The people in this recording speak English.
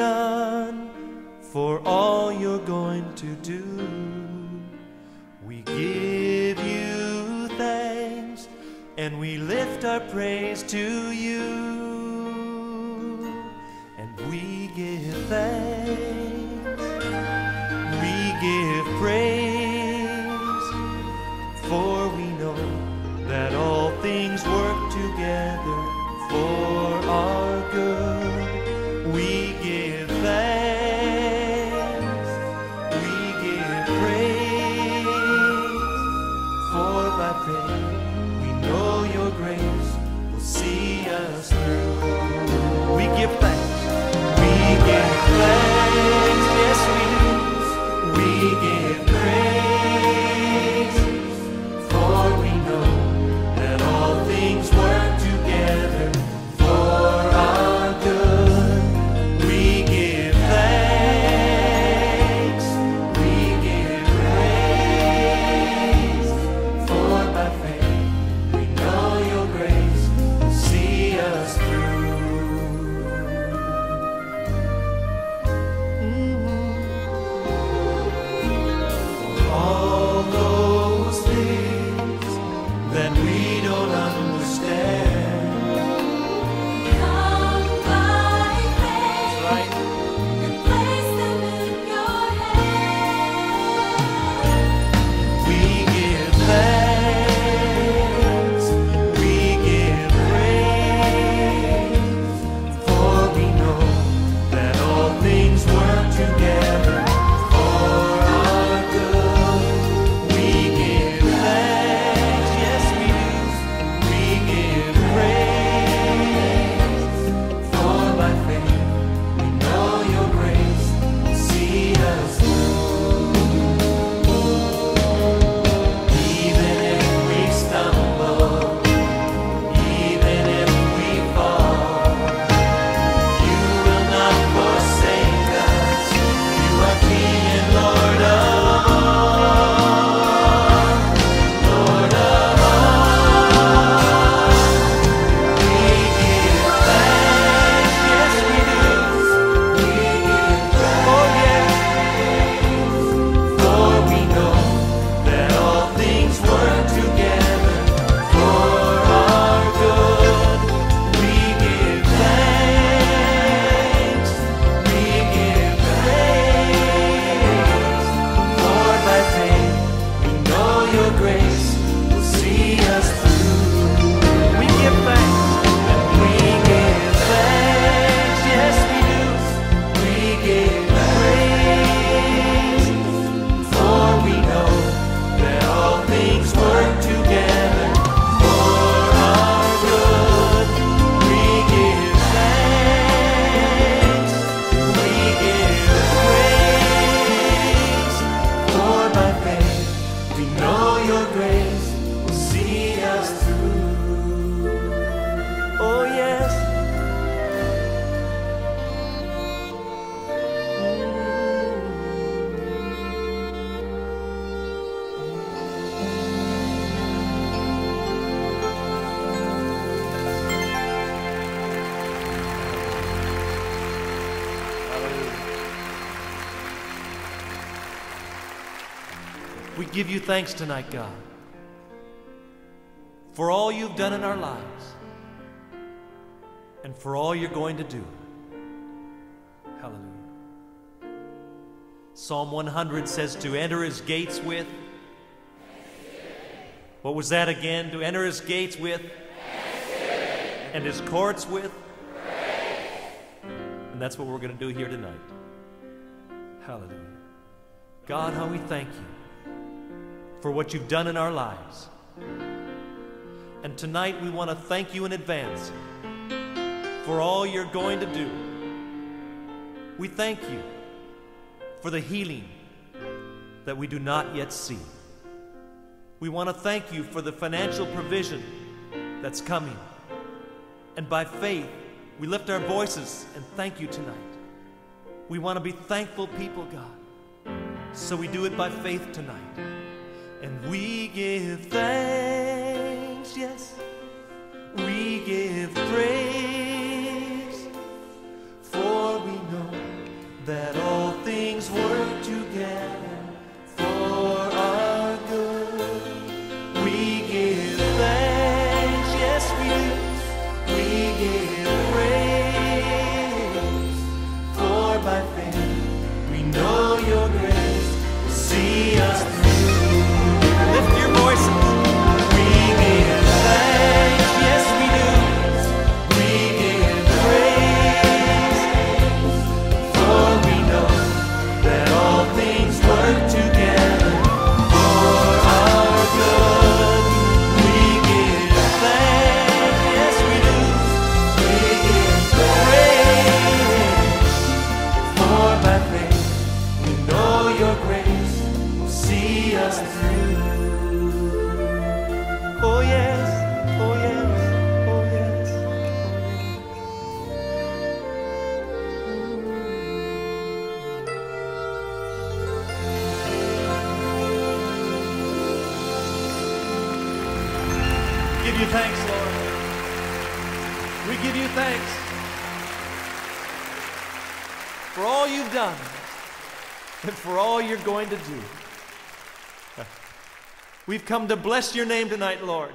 done, for all you're going to do. We give you thanks, and we lift our praise to you. And we give thanks, we give praise, for we know that all things work together for our good. We give thanks, we give praise, for by faith we know your grace will see us through. We give thanks, we give thanks, yes we give praise, for we know that all things work together for our good. We give thanks, we give praise, for by faith we know your grace will see us through. For all those things that we don't understand, Come by faith right? and place them in your hands. We give thanks, we give praise, for we know that all things work together for our good. We give thanks, yes we do. We give praise, for by faith we know your grace will see us through. Even if we stumble, even if we fall, you will not forsake us. You are King and Lord of all, Lord of all. We give thanks, yes we do. We give praise, oh yes, for we know that all things work together for our good. We give thanks, we give praise, for by faith we know your grace will see us through. We give thanks, and we give thanks, yes we do. We give praise, for we know that all things work together for our good. We give thanks, we give praise, for by faith we know your grace will see us through. Oh yes. We give you thanks tonight, God, for all you've done in our lives and for all you're going to do. Hallelujah. Psalm 100 says to enter his gates with, what was that again? To enter his gates with, and his courts with, and that's what we're going to do here tonight. Hallelujah. God, how we thank you for what you've done in our lives. And tonight we want to thank you in advance for all you're going to do. We thank you for the healing that we do not yet see. We want to thank you for the financial provision that's coming. And by faith, we lift our voices and thank you tonight. We want to be thankful people, God. So we do it by faith tonight. And we give thanks, yes, we give praise, for we know give praise. For by faith we know your grace will see us through. Lift your voices. We give thanks, yes we do. We give praise. For we know that all things work together for our good. We give thanks, yes we do. We give praise. For by faith we know your grace will see us through. Oh yes, oh yes, oh yes, give you thanks, Lord. We give you thanks for all you've done and for all you're going to do. We've come to bless your name tonight, Lord.